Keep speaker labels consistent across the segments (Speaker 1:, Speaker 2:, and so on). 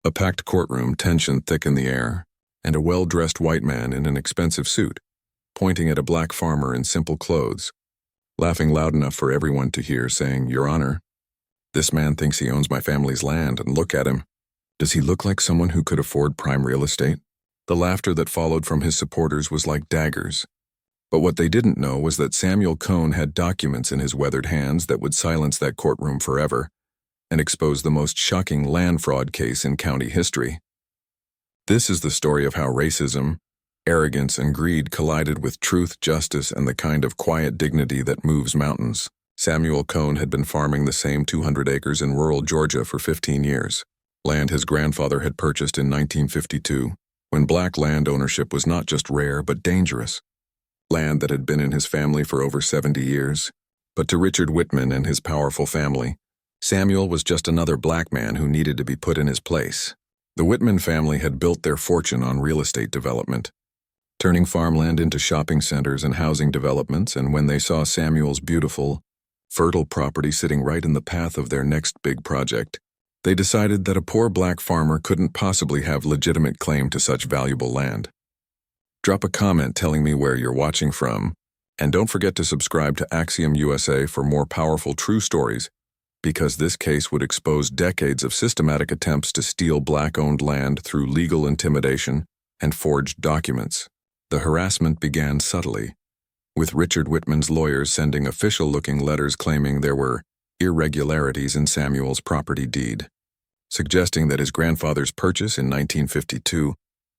Speaker 1: A packed courtroom, tension thick in the air, and a well-dressed white man in an expensive suit, pointing at a black farmer in simple clothes, laughing loud enough for everyone to hear, saying, "Your Honor, this man thinks he owns my family's land, and look at him. Does he look like someone who could afford prime real estate?" The laughter that followed from his supporters was like daggers. But what they didn't know was that Samuel Cohn had documents in his weathered hands that would silence that courtroom forever and expose the most shocking land fraud case in county history. This is the story of how racism, arrogance, and greed collided with truth, justice, and the kind of quiet dignity that moves mountains. Samuel Cohn had been farming the same 200 acres in rural Georgia for 15 years, land his grandfather had purchased in 1952, when black land ownership was not just rare but dangerous. Land that had been in his family for over 70 years. But to Richard Whitman and his powerful family, Samuel was just another black man who needed to be put in his place. The Whitman family had built their fortune on real estate development, turning farmland into shopping centers and housing developments, and when they saw Samuel's beautiful, fertile property sitting right in the path of their next big project, they decided that a poor black farmer couldn't possibly have legitimate claim to such valuable land. Drop a comment telling me where you're watching from, and don't forget to subscribe to Axiom USA for more powerful true stories, because this case would expose decades of systematic attempts to steal black-owned land through legal intimidation and forged documents. The harassment began subtly, with Richard Whitman's lawyers sending official-looking letters claiming there were irregularities in Samuel's property deed, suggesting that his grandfather's purchase in 1952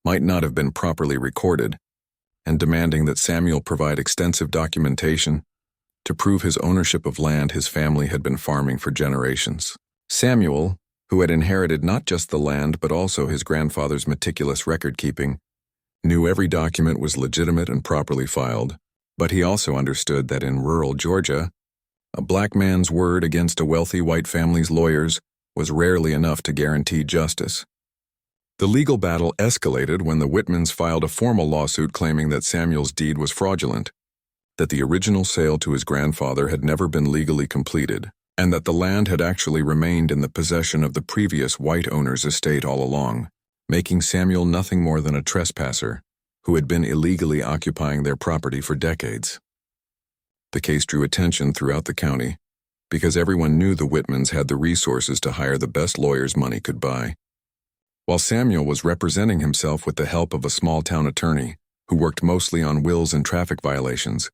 Speaker 1: might not have been properly recorded, and demanding that Samuel provide extensive documentation to prove his ownership of land his family had been farming for generations. Samuel, who had inherited not just the land but also his grandfather's meticulous record-keeping, knew every document was legitimate and properly filed, but he also understood that in rural Georgia, a black man's word against a wealthy white family's lawyers was rarely enough to guarantee justice. The legal battle escalated when the Whitmans filed a formal lawsuit claiming that Samuel's deed was fraudulent, that the original sale to his grandfather had never been legally completed, and that the land had actually remained in the possession of the previous white owner's estate all along, making Samuel nothing more than a trespasser who had been illegally occupying their property for decades. The case drew attention throughout the county because everyone knew the Whitmans had the resources to hire the best lawyers money could buy. While Samuel was representing himself with the help of a small-town attorney who worked mostly on wills and traffic violations,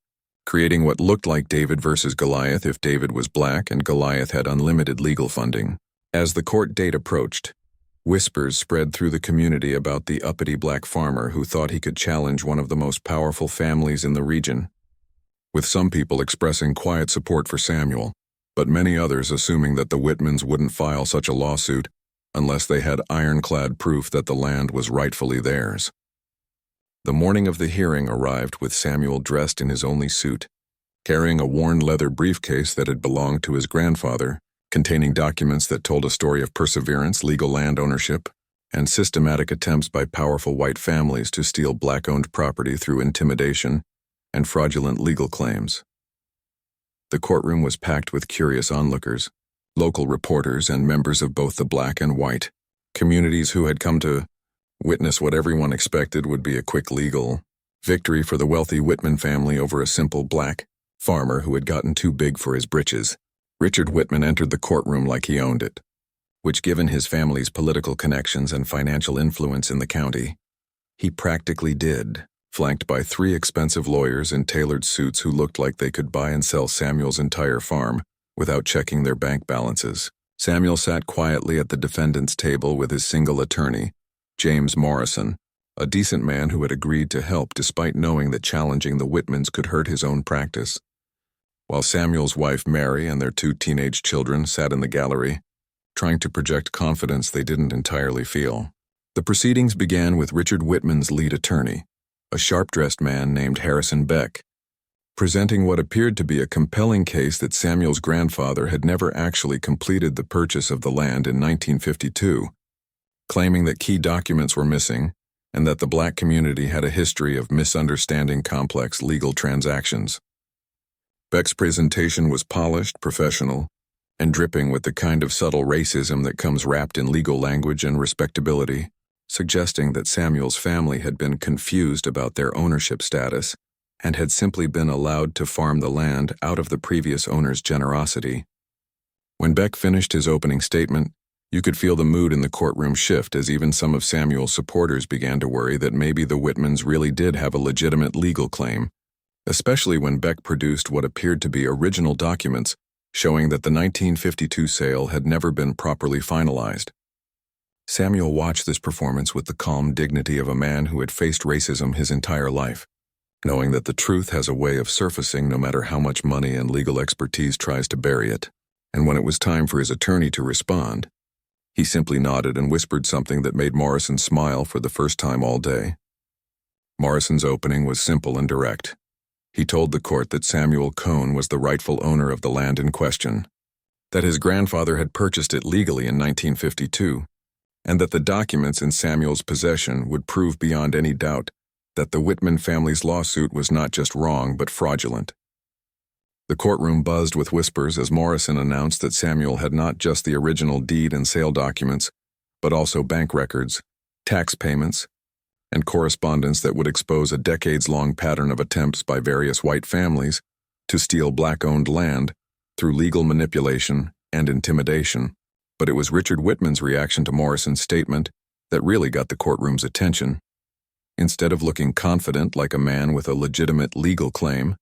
Speaker 1: creating what looked like David versus Goliath if David was black and Goliath had unlimited legal funding. As the court date approached, whispers spread through the community about the uppity black farmer who thought he could challenge one of the most powerful families in the region, with some people expressing quiet support for Samuel, but many others assuming that the Whitmans wouldn't file such a lawsuit unless they had ironclad proof that the land was rightfully theirs. The morning of the hearing arrived with Samuel dressed in his only suit, carrying a worn leather briefcase that had belonged to his grandfather, containing documents that told a story of perseverance, legal land ownership, and systematic attempts by powerful white families to steal black-owned property through intimidation and fraudulent legal claims. The courtroom was packed with curious onlookers, local reporters, and members of both the black and white communities who had come to witness what everyone expected would be a quick legal victory for the wealthy Whitman family over a simple black farmer who had gotten too big for his britches. Richard Whitman entered the courtroom like he owned it, which, given his family's political connections and financial influence in the county, he practically did, flanked by 3 expensive lawyers in tailored suits who looked like they could buy and sell Samuel's entire farm without checking their bank balances. Samuel sat quietly at the defendant's table with his single attorney, James Morrison, a decent man who had agreed to help despite knowing that challenging the Whitmans could hurt his own practice, while Samuel's wife Mary and their 2 teenage children sat in the gallery, trying to project confidence they didn't entirely feel. The proceedings began with Richard Whitman's lead attorney, a sharp-dressed man named Harrison Beck, presenting what appeared to be a compelling case that Samuel's grandfather had never actually completed the purchase of the land in 1952, claiming that key documents were missing and that the black community had a history of misunderstanding complex legal transactions. Beck's presentation was polished, professional, and dripping with the kind of subtle racism that comes wrapped in legal language and respectability, suggesting that Samuel's family had been confused about their ownership status and had simply been allowed to farm the land out of the previous owner's generosity. When Beck finished his opening statement, you could feel the mood in the courtroom shift as even some of Samuel's supporters began to worry that maybe the Whitmans really did have a legitimate legal claim, especially when Beck produced what appeared to be original documents showing that the 1952 sale had never been properly finalized. Samuel watched this performance with the calm dignity of a man who had faced racism his entire life, knowing that the truth has a way of surfacing no matter how much money and legal expertise tries to bury it. And when it was time for his attorney to respond, he simply nodded and whispered something that made Morrison smile for the first time all day. Morrison's opening was simple and direct. He told the court that Samuel Cohn was the rightful owner of the land in question, that his grandfather had purchased it legally in 1952, and that the documents in Samuel's possession would prove beyond any doubt that the Whitman family's lawsuit was not just wrong but fraudulent. The courtroom buzzed with whispers as Morrison announced that Samuel had not just the original deed and sale documents, but also bank records, tax payments, and correspondence that would expose a decades-long pattern of attempts by various white families to steal black-owned land through legal manipulation and intimidation. But it was Richard Whitman's reaction to Morrison's statement that really got the courtroom's attention. Instead of looking confident like a man with a legitimate legal claim,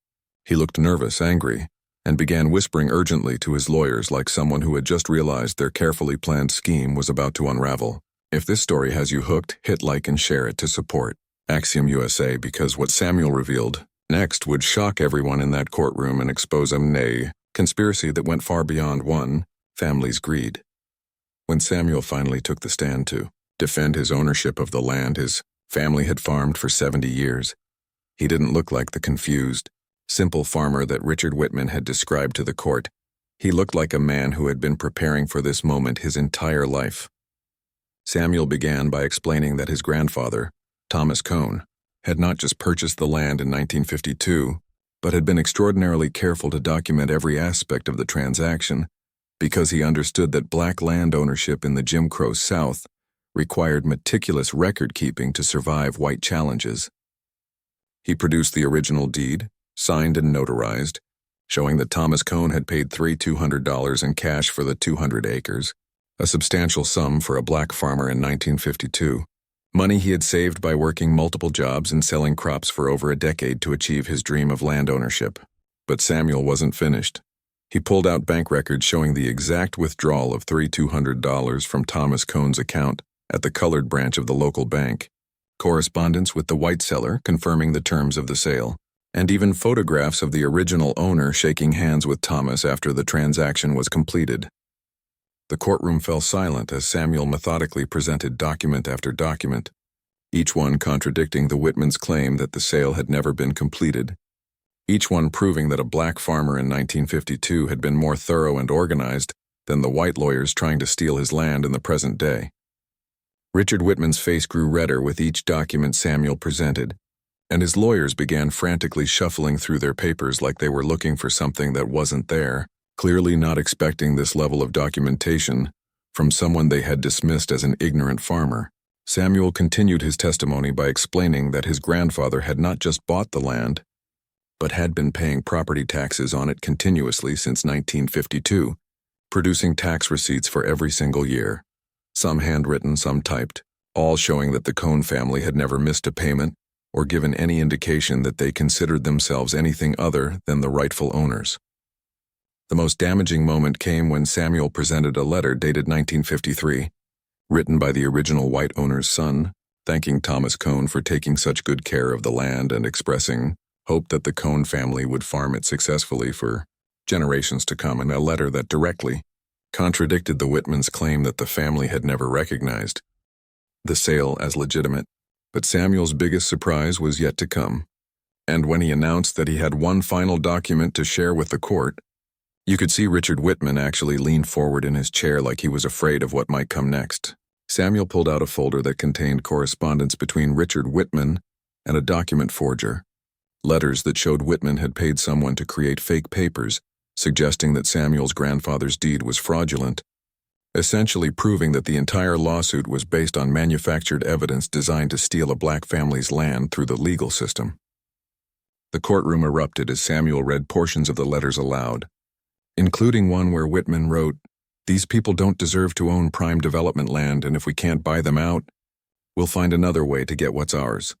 Speaker 1: he looked nervous, angry, and began whispering urgently to his lawyers like someone who had just realized their carefully planned scheme was about to unravel. If this story has you hooked, hit like and share it to support Axiom USA, because what Samuel revealed next would shock everyone in that courtroom and expose a conspiracy that went far beyond one family's greed. When Samuel finally took the stand to defend his ownership of the land his family had farmed for 70 years, he didn't look like the confused, simple farmer that Richard Whitman had described to the court. He looked like a man who had been preparing for this moment his entire life. Samuel began by explaining that his grandfather, Thomas Cohn, had not just purchased the land in 1952, but had been extraordinarily careful to document every aspect of the transaction because he understood that black land ownership in the Jim Crow South required meticulous record-keeping to survive white challenges. He produced the original deed, signed and notarized, showing that Thomas Cohn had paid $200 in cash for the 200 acres, a substantial sum for a black farmer in 1952, money he had saved by working multiple jobs and selling crops for over a decade to achieve his dream of land ownership. But Samuel wasn't finished. He pulled out bank records showing the exact withdrawal of $200 from Thomas Cohn's account at the colored branch of the local bank, correspondence with the white seller confirming the terms of the sale, and even photographs of the original owner shaking hands with Thomas after the transaction was completed. The courtroom fell silent as Samuel methodically presented document after document, each one contradicting the Whitmans' claim that the sale had never been completed, each one proving that a black farmer in 1952 had been more thorough and organized than the white lawyers trying to steal his land in the present day. Richard Whitman's face grew redder with each document Samuel presented, and his lawyers began frantically shuffling through their papers like they were looking for something that wasn't there, clearly not expecting this level of documentation from someone they had dismissed as an ignorant farmer. Samuel continued his testimony by explaining that his grandfather had not just bought the land, but had been paying property taxes on it continuously since 1952, producing tax receipts for every single year, some handwritten, some typed, all showing that the Cohn family had never missed a payment or given any indication that they considered themselves anything other than the rightful owners. The most damaging moment came when Samuel presented a letter dated 1953, written by the original white owner's son, thanking Thomas Cohn for taking such good care of the land and expressing hope that the Cohn family would farm it successfully for generations to come, in a letter that directly contradicted the Whitmans' claim that the family had never recognized the sale as legitimate. But Samuel's biggest surprise was yet to come, and when he announced that he had one final document to share with the court, you could see Richard Whitman actually lean forward in his chair like he was afraid of what might come next. Samuel pulled out a folder that contained correspondence between Richard Whitman and a document forger, letters that showed Whitman had paid someone to create fake papers suggesting that Samuel's grandfather's deed was fraudulent, essentially proving that the entire lawsuit was based on manufactured evidence designed to steal a black family's land through the legal system. The courtroom erupted as Samuel read portions of the letters aloud, including one where Whitman wrote, "These people don't deserve to own prime development land, and if we can't buy them out, we'll find another way to get what's ours."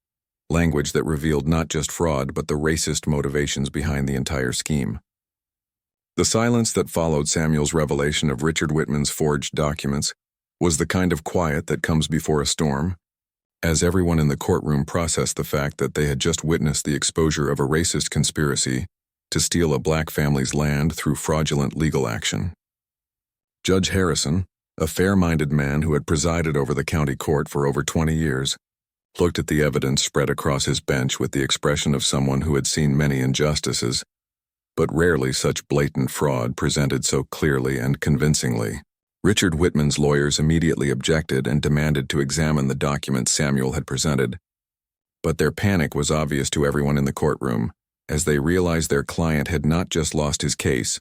Speaker 1: Language that revealed not just fraud but the racist motivations behind the entire scheme. The silence that followed Samuel's revelation of Richard Whitman's forged documents was the kind of quiet that comes before a storm, as everyone in the courtroom processed the fact that they had just witnessed the exposure of a racist conspiracy to steal a black family's land through fraudulent legal action. Judge Harrison, a fair-minded man who had presided over the county court for over 20 years, looked at the evidence spread across his bench with the expression of someone who had seen many injustices, but rarely such blatant fraud presented so clearly and convincingly. Richard Whitman's lawyers immediately objected and demanded to examine the documents Samuel had presented, but their panic was obvious to everyone in the courtroom, as they realized their client had not just lost his case,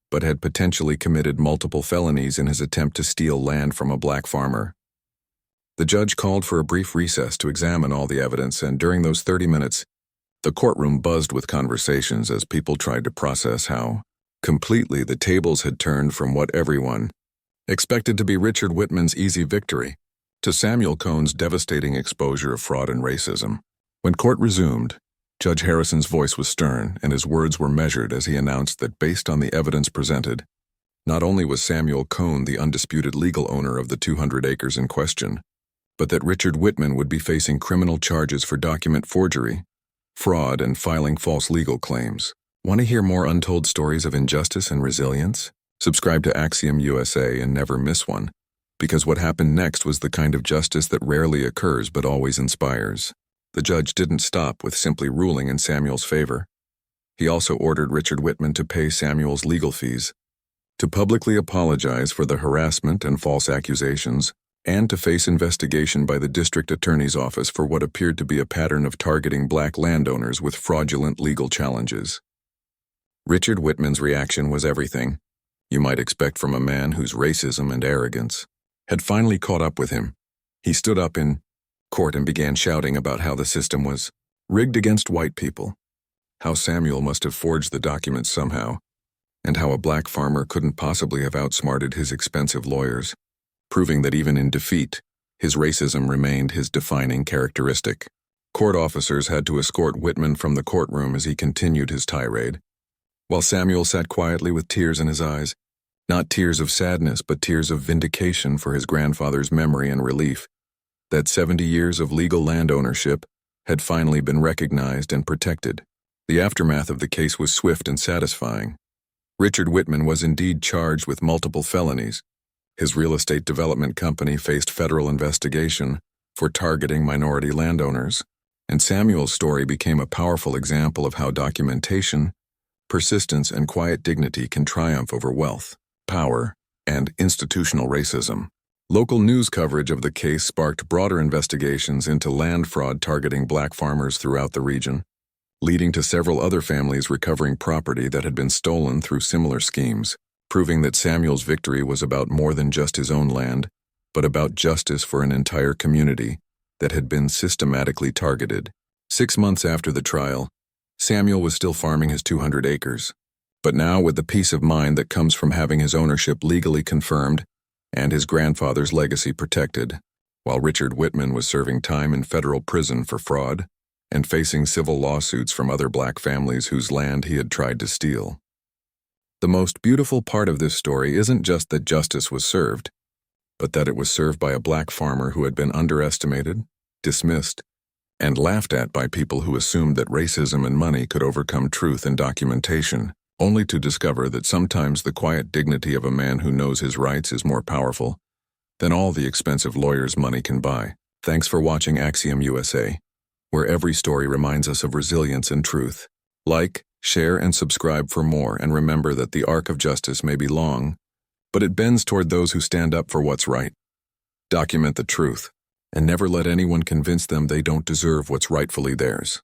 Speaker 1: but had potentially committed multiple felonies in his attempt to steal land from a black farmer. The judge called for a brief recess to examine all the evidence, and during those 30 minutes, the courtroom buzzed with conversations as people tried to process how completely the tables had turned from what everyone expected to be Richard Whitman's easy victory to Samuel Cohn's devastating exposure of fraud and racism. When court resumed, Judge Harrison's voice was stern and his words were measured as he announced that based on the evidence presented, not only was Samuel Cohn the undisputed legal owner of the 200 acres in question, but that Richard Whitman would be facing criminal charges for document forgery, fraud, and filing false legal claims. Want to hear more untold stories of injustice and resilience? Subscribe to Axiom USA and never miss one, because what happened next was the kind of justice that rarely occurs but always inspires. The judge didn't stop with simply ruling in Samuel's favor. He also ordered Richard Whitman to pay Samuel's legal fees, to publicly apologize for the harassment and false accusations, and to face investigation by the district attorney's office for what appeared to be a pattern of targeting black landowners with fraudulent legal challenges. Richard Whitman's reaction was everything you might expect from a man whose racism and arrogance had finally caught up with him. He stood up in court and began shouting about how the system was rigged against white people, how Samuel must have forged the documents somehow, and how a black farmer couldn't possibly have outsmarted his expensive lawyers, proving that even in defeat, his racism remained his defining characteristic. Court officers had to escort Whitman from the courtroom as he continued his tirade, while Samuel sat quietly with tears in his eyes, not tears of sadness but tears of vindication for his grandfather's memory and relief that 70 years of legal land ownership had finally been recognized and protected. The aftermath of the case was swift and satisfying. Richard Whitman was indeed charged with multiple felonies. His real estate development company faced federal investigation for targeting minority landowners, and Samuel's story became a powerful example of how documentation, persistence, and quiet dignity can triumph over wealth, power, and institutional racism. Local news coverage of the case sparked broader investigations into land fraud targeting black farmers throughout the region, leading to several other families recovering property that had been stolen through similar schemes, proving that Samuel's victory was about more than just his own land, but about justice for an entire community that had been systematically targeted. 6 months after the trial, Samuel was still farming his 200 acres, but now with the peace of mind that comes from having his ownership legally confirmed and his grandfather's legacy protected, while Richard Whitman was serving time in federal prison for fraud and facing civil lawsuits from other black families whose land he had tried to steal. The most beautiful part of this story isn't just that justice was served, but that it was served by a black farmer who had been underestimated, dismissed, and laughed at by people who assumed that racism and money could overcome truth and documentation, only to discover that sometimes the quiet dignity of a man who knows his rights is more powerful than all the expensive lawyers money can buy. Thanks for watching Axiom USA, where every story reminds us of resilience and truth. Like, share, and subscribe for more, and remember that the arc of justice may be long, but it bends toward those who stand up for what's right. Document the truth, and never let anyone convince them they don't deserve what's rightfully theirs.